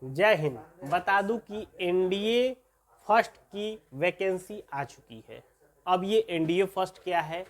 जय हिंद। बता दूं कि एनडीए फर्स्ट की वैकेंसी आ चुकी है। अब ये एनडीए फर्स्ट क्या है,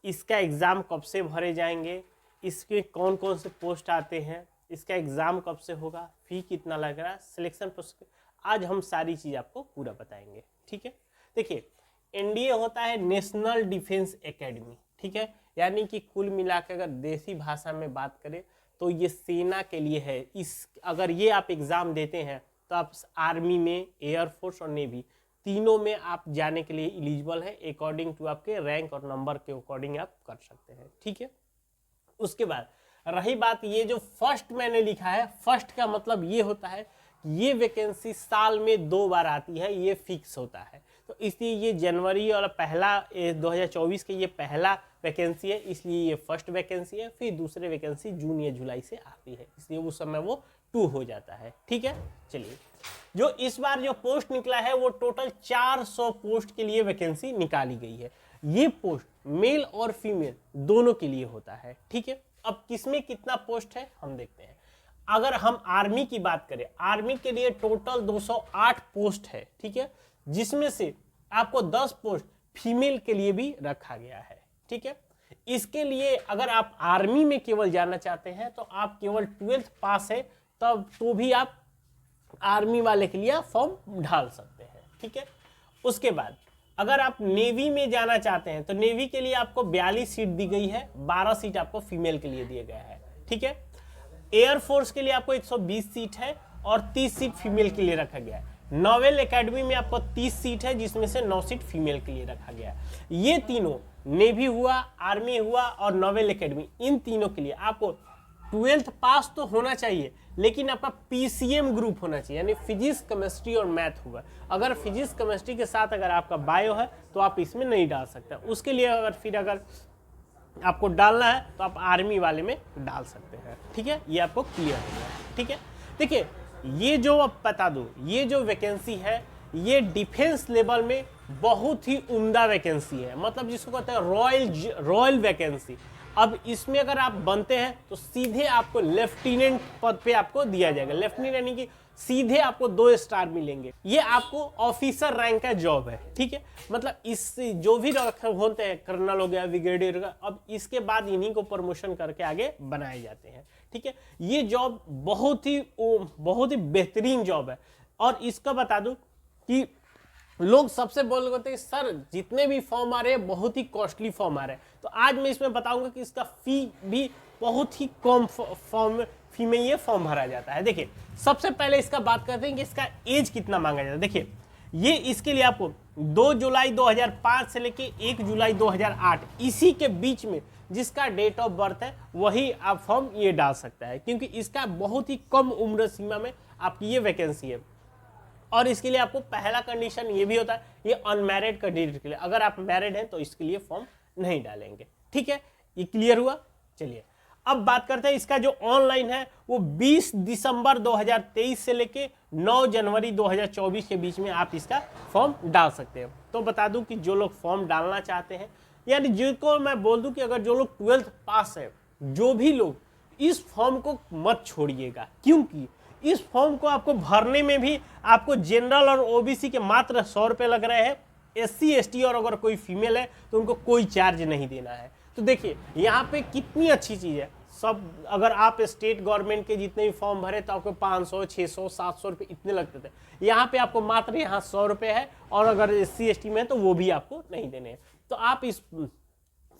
इसका एग्ज़ाम कब से भरे जाएंगे, इसके कौन कौन से पोस्ट आते हैं, इसका एग्ज़ाम कब से होगा, फी कितना लग रहा है, सिलेक्शन प्रोसेस, आज हम सारी चीज़ आपको पूरा बताएंगे। ठीक है, देखिए एनडीए होता है नेशनल डिफेंस एकेडमी। ठीक है, यानी कि कुल मिलाकर अगर देसी भाषा में बात करें तो ये सेना के लिए है। इस अगर ये आप एग्ज़ाम देते हैं तो आप आर्मी में, एयरफोर्स और नेवी तीनों में आप जाने के लिए एलिजिबल है। अकॉर्डिंग टू आपके रैंक और नंबर के अकॉर्डिंग आप कर सकते हैं। ठीक है, उसके बाद रही बात, ये जो फर्स्ट मैंने लिखा है, फर्स्ट का मतलब ये होता है कि ये वैकेंसी साल में 2 बार आती है, ये फिक्स होता है। तो इसलिए ये जनवरी और पहला 2024 के ये पहला वैकेंसी है, इसलिए ये फर्स्ट वैकेंसी है। फिर दूसरे वैकेंसी जून या जुलाई से आती है, इसलिए उस समय वो 2 हो जाता है। ठीक है, चलिए जो इस बार जो पोस्ट निकला है वो टोटल 400 पोस्ट के लिए वैकेंसी निकाली गई है। ये पोस्ट मेल और फीमेल दोनों के लिए होता है। ठीक है, अब किसमें कितना पोस्ट है हम देखते हैं। अगर हम आर्मी की बात करें, आर्मी के लिए टोटल 208 पोस्ट है। ठीक है, जिसमें से आपको 10 पोस्ट फीमेल के लिए भी रखा गया है। ठीक है, इसके लिए अगर आप आर्मी में केवल जाना चाहते हैं तो आप केवल 12th पास है, तब तो भी आप आर्मी वाले के लिए फॉर्म डाल सकते हैं। ठीक है, उसके बाद अगर आप नेवी में जाना चाहते हैं तो नेवी के लिए आपको 42 सीट दी गई है, 12 सीट आपको फीमेल के लिए दिया गया है। ठीक है, एयरफोर्स के लिए आपको 120 सीट है और 30 सीट फीमेल के लिए रखा गया है। नोवेल एकेडमी में आपको 30 सीट है, जिसमें से 9 सीट फीमेल के लिए रखा गया है। ये तीनों, नेवी हुआ, आर्मी हुआ और नोवेल एकेडमी, इन तीनों के लिए आपको 12th पास तो होना चाहिए, लेकिन आपका पीसीएम ग्रुप होना चाहिए, यानी फिजिक्स, केमिस्ट्री और मैथ होगा। अगर फिजिक्स केमिस्ट्री के साथ अगर आपका बायो है तो आप इसमें नहीं डाल सकते। उसके लिए अगर आपको डालना है तो आप आर्मी वाले में डाल सकते हैं। ठीक है, ये आपको क्लियर हो गया। ठीक है, देखिए ये जो अब बता दूं, ये जो वैकेंसी है ये डिफेंस लेवल में बहुत ही उम्दा वैकेंसी है, मतलब जिसको कहते हैं रॉयल वैकेंसी। अब इसमें अगर आप बनते हैं तो सीधे आपको लेफ्टिनेंट पद पे आपको दिया जाएगा। लेफ्टिनेंट यानी कि सीधे आपको 2 स्टार मिलेंगे। ये आपको ऑफिसर रैंक का जॉब है। ठीक है, मतलब इस जो भी होते हैं, कर्नल हो गया, ब्रिगेडियर हो गया, अब इसके बाद इन्हीं को प्रमोशन करके आगे बनाए जाते हैं। ठीक है, ये जॉब बहुत ही बेहतरीन जॉब है। और इसका बता दूं कि लोग सबसे बोल रहे हैं सर जितने भी फॉर्म आ रहे हैं बहुत ही कॉस्टली फॉर्म आ रहे हैं, तो आज मैं इसमें बताऊंगा कि इसका फी भी बहुत ही कम फी में ये फॉर्म भरा जाता है। देखिए सबसे पहले इसका बात करते हैं कि इसका एज कितना मांगा जाता है। देखिए ये इसके लिए आपको 2 जुलाई 2005 से लेके 1 जुलाई 2008 इसी के बीच में जिसका डेट ऑफ बर्थ है वही आप फॉर्म ये डाल सकता है, क्योंकि इसका बहुत ही कम उम्र सीमा में आपकी ये वैकेंसी है। और इसके लिए आपको पहला कंडीशन ये भी होता है, ये अनमैरिड कैंडिडेट के लिए, अगर आप मैरिड हैं तो इसके लिए फॉर्म नहीं डालेंगे। ठीक है, ये क्लियर हुआ। चलिए अब बात करते हैं इसका जो ऑनलाइन है वो 20 दिसंबर 2023 से लेके 9 जनवरी 2024 के बीच में आप इसका फॉर्म डाल सकते हैं। तो बता दूं कि जो लोग फॉर्म डालना चाहते हैं, यानी जिनको मैं बोल दूं कि अगर जो लोग 12th पास है, जो भी लोग, इस फॉर्म को मत छोड़िएगा, क्योंकि इस फॉर्म को आपको भरने में भी आपको जनरल और ओबीसी के मात्र 100 रुपये लग रहे हैं। एससी एसटी और अगर कोई फीमेल है तो उनको कोई चार्ज नहीं देना है। तो देखिए यहाँ पे कितनी अच्छी चीज़ है। सब अगर आप स्टेट गवर्नमेंट के जितने भी फॉर्म भरे तो आपको 500, 600, 700 रुपये इतने लगते थे, यहाँ पे आपको मात्र यहाँ 100 रुपये है, और अगर एससी एसटी में है तो वो भी आपको नहीं देने हैं। तो आप इस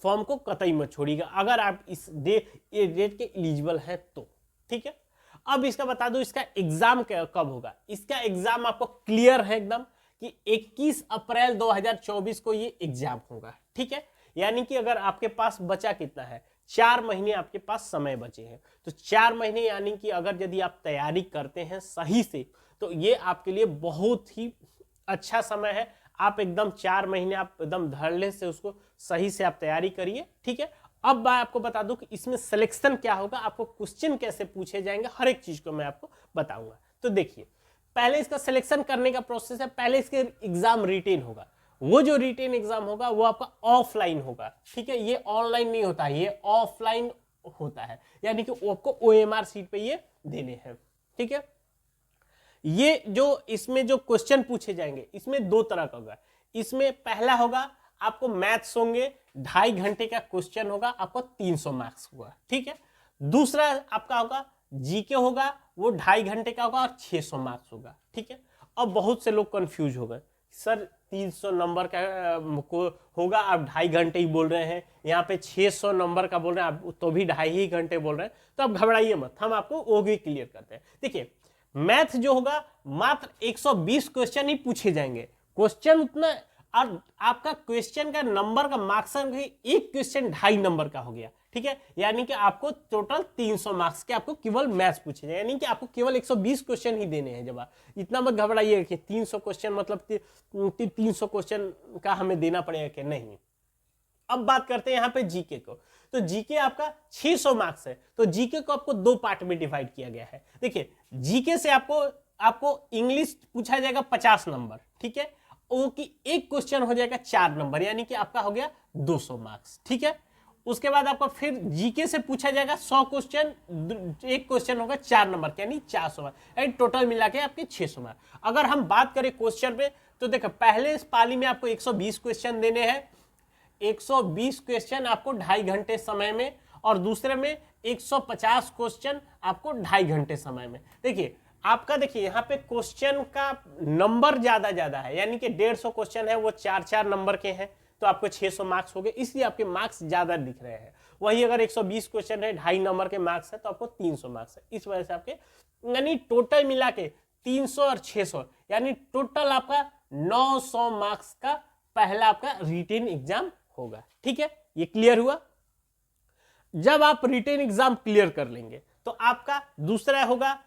फॉर्म को कतई मत छोड़िएगा अगर आप इस डेट के एलिजिबल हैं तो। ठीक है, अब इसका बता दूं इसका एग्जाम कब होगा। इसका एग्जाम आपको क्लियर है एकदम कि 21 अप्रैल 2024 को ये एग्जाम होगा। ठीक है, यानी कि अगर आपके पास बचा कितना है, 4 महीने आपके पास समय बचे हैं, तो 4 महीने यानी कि अगर यदि आप तैयारी करते हैं सही से तो ये आपके लिए बहुत ही अच्छा समय है। आप एकदम 4 महीने आप एकदम धड़ल्ले से उसको सही से आप तैयारी करिए। ठीक है, अब मैं आपको बता दूं कि इसमें सिलेक्शन क्या होगा, आपको क्वेश्चन कैसे पूछे जाएंगे, हर एक चीज को मैं आपको बताऊंगा। तो देखिए पहले इसका सिलेक्शन करने का प्रोसेस है, पहले इसके एग्जाम रिटेन होगा। वो जो रिटेन एग्जाम होगा वो आपका ऑफलाइन होगा। ठीक है, ये ऑनलाइन नहीं होता, ये ऑफलाइन होता है, यानी कि आपको ओएमआर सीट पे ये देने हैं। ठीक है, ये जो इसमें जो क्वेश्चन पूछे जाएंगे इसमें दो तरह का होगा। इसमें पहला होगा आपको मैथ्स होंगे, 2.5 घंटे का क्वेश्चन होगा, आपको 300 मार्क्स होगा, ठीक है। दूसरा आपका होगा जीके होगा, वो 2.5 घंटे का होगा और 600 मार्क्स होगा, ठीक है। अब बहुत से लोग कंफ्यूज हो गए, सर 300 नंबर का को होगा, आप 2.5 घंटे ही बोल रहे हैं, यहाँ पे 600 नंबर का बोल रहे हैं आप तो भी 2.5 ही घंटे बोल रहे हैं, तो आप घबराइए मत, हम आपको वो भी क्लियर करते हैं। देखिए मैथ जो होगा मात्र 120 क्वेश्चन ही पूछे जाएंगे, क्वेश्चन उतना, और आपका क्वेश्चन का नंबर का मार्क्स एक क्वेश्चन 2.5 नंबर का हो गया, ठीक है। यानी कि आपको टोटल 300 मार्क्स के आपको केवल मैथ्स पूछे जाए, यानी कि आपको केवल 120 क्वेश्चन ही देने हैं। जब आप इतना मत घबराइए कि 300 क्वेश्चन मतलब 300 क्वेश्चन का हमें देना पड़ेगा कि नहीं। अब बात करते हैं यहाँ पे जीके को, तो जीके आपका 600 मार्क्स है, तो जीके को आपको 2 पार्ट में डिवाइड किया गया है। देखिए जीके से आपको इंग्लिश पूछा जाएगा 50 नंबर, ठीक है, वो कि एक क्वेश्चन हो जाएगा 4 नंबर, यानी कि आपका हो गया 200 मार्क्स, ठीक है। उसके बाद आपको फिर जीके से पूछा जाएगा 100 क्वेश्चन, एक क्वेश्चन होगा 4 नंबर यानी 400 मार्क्स, यानी टोटल मिला के आपके 600 मार्क्स। अगर हम बात करें क्वेश्चन पे तो देखो पहले पाली में आपको 120 क्वेश्चन देने हैं, 120 क्वेश्चन आपको 2.5 घंटे समय में, और दूसरे में 150 क्वेश्चन आपको 2.5 घंटे समय में। देखिए आपका देखिए यहाँ पे क्वेश्चन का नंबर ज्यादा है, यानी कि 150 क्वेश्चन है वो 4 नंबर के हैं, तो आपको 600 मार्क्स हो गए, इसलिए आपके मार्क्स ज्यादा दिख रहे हैं। वही अगर 120 क्वेश्चन है 2.5 नंबर के मार्क्स है तो आपको 300 मार्क्स है, इस वजह से आपके यानी टोटल मिला के 300 और 600 यानी टोटल आपका 900 मार्क्स का पहला आपका रिटेन एग्जाम होगा, ठीक है। ये क्लियर हुआ। जब आप रिटेन एग्जाम क्लियर कर लेंगे तो आपका दूसरा होगा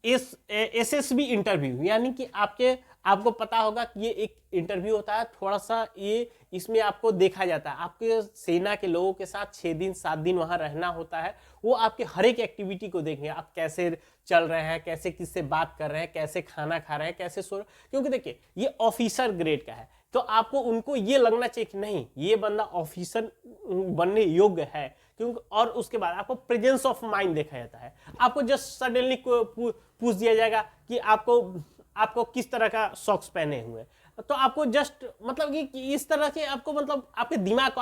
एसएसबी इंटरव्यू, यानी कि आपको पता होगा कि ये एक इंटरव्यू होता है, थोड़ा सा ये इसमें आपको देखा जाता है, आपके सेना के लोगों के साथ 6 दिन 7 दिन वहां रहना होता है, वो आपके हर एक एक्टिविटी को देखेंगे, आप कैसे चल रहे हैं, कैसे किससे बात कर रहे हैं, कैसे खाना खा रहे हैं, कैसे सो रहे हैं, क्योंकि देखिए ये ऑफिसर ग्रेड का है, तो आपको उनको ये लगना चाहिए कि नहीं ये बंदा ऑफिसर बनने योग्य है, क्योंकि और उसके बाद आपको प्रेजेंस ऑफ माइंड देखा जाता है। आपको जस्ट सडनली पूछ दिया जाएगा कि आपको किस तरह का सॉक्स पहने हुए, तो आपको जस्ट मतलब कि इस तरह से आपको मतलब आपके दिमाग को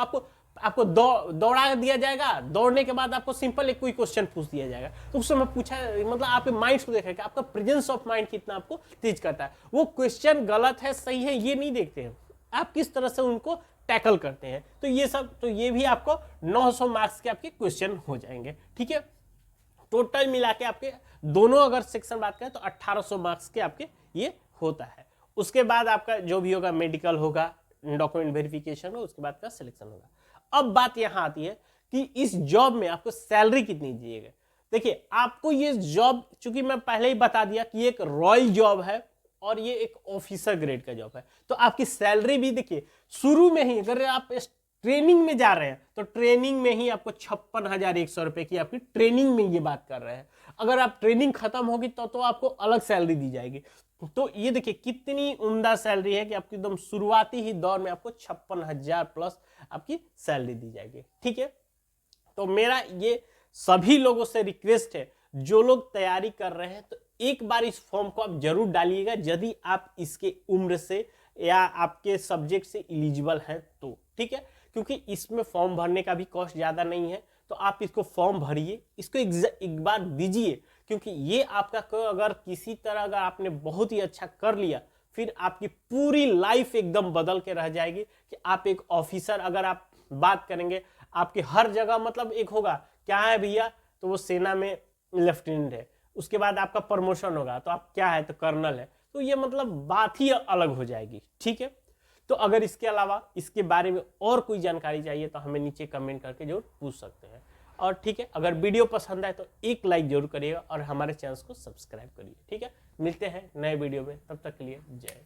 आपको दौड़ा दिया जाएगा, दौड़ने के बाद आपको सिंपल एक कोई क्वेश्चन पूछ दिया जाएगा, तो उस समय पूछा मतलब आपके माइंड को देखा कि आपका प्रेजेंस ऑफ माइंड कितना आपको तेज करता है। वो क्वेश्चन गलत है सही है ये नहीं देखते हैं, आप किस तरह से उनको टैकल करते हैं, तो ये सब तो ये भी आपको 900 मार्क्स के आपके क्वेश्चन हो जाएंगे, ठीक है। टोटल मिला के आपके दोनों अगर सेक्शन बात करें तो 1800 मार्क्स के आपके ये होता है। उसके बाद आपका जो भी होगा मेडिकल होगा, डॉक्यूमेंट वेरिफिकेशन होगा, उसके बाद का सिलेक्शन होगा। अब बात यहां आती है कि इस जॉब में आपको सैलरी कितनी दीजिएगा। देखिए आपको ये जॉब, चूंकि मैं पहले ही बता दिया कि एक रॉयल जॉब है और ये एक ऑफिसर ग्रेड का जॉब है, तो आपकी सैलरी भी देखिए शुरू में ही अगर आप ट्रेनिंग में जा रहे हैं तो ट्रेनिंग में ही आपको 56,100 रुपए की आपकी ट्रेनिंग में ये बात कर रहे हैं। अगर आप ट्रेनिंग खत्म होगी तो आपको अलग सैलरी दी जाएगी। तो ये देखिए कितनी उम्दा सैलरी है कि आपकी एकदम शुरुआती ही दौर में आपको 56,000 प्लस आपकी सैलरी दी जाएगी, ठीक है। तो मेरा ये सभी लोगों से रिक्वेस्ट है, जो लोग तैयारी कर रहे हैं तो एक बार इस फॉर्म को आप जरूर डालिएगा, यदि आप इसके उम्र से या आपके सब्जेक्ट से एलिजिबल हैं तो, ठीक है। क्योंकि इसमें फॉर्म भरने का भी कॉस्ट ज्यादा नहीं है, तो आप इसको फॉर्म भरिए, इसको एक बार दीजिए, क्योंकि ये आपका अगर किसी तरह अगर आपने बहुत ही अच्छा कर लिया फिर आपकी पूरी लाइफ एकदम बदल के रह जाएगी कि आप एक ऑफिसर, अगर आप बात करेंगे आपके हर जगह मतलब एक होगा क्या है भैया, तो वो सेना में लेफ्टिनेंट है, उसके बाद आपका प्रमोशन होगा तो आप क्या है तो कर्नल है, तो ये मतलब बात ही अलग हो जाएगी, ठीक है। तो अगर इसके अलावा इसके बारे में और कोई जानकारी चाहिए तो हमें नीचे कमेंट करके जरूर पूछ सकते हैं। और ठीक है, अगर वीडियो पसंद आए तो एक लाइक जरूर करिएगा और हमारे चैनल को सब्सक्राइब करिए, ठीक है। मिलते हैं नए वीडियो में, तब तक के लिए जय।